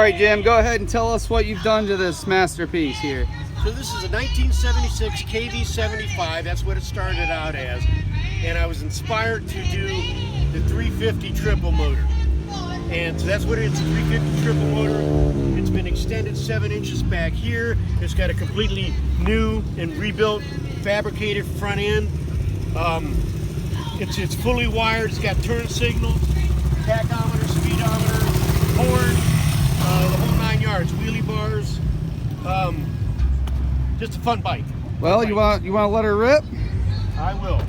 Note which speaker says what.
Speaker 1: All right, Jim, go ahead and tell us what you've done to this masterpiece here.
Speaker 2: So this is a 1976 KV75. That's what it started out as. And I was inspired to do the 350 triple motor. And so that's what it is, a 350 triple motor. It's been extended 7 inches back here. It's got a completely new and rebuilt fabricated front end. It's fully wired. It's got turn signals, tachometer, speedometer, horn, the whole 9 yards, wheelie bars. Just a fun bike.
Speaker 1: Well, you want to let her rip?
Speaker 2: I will.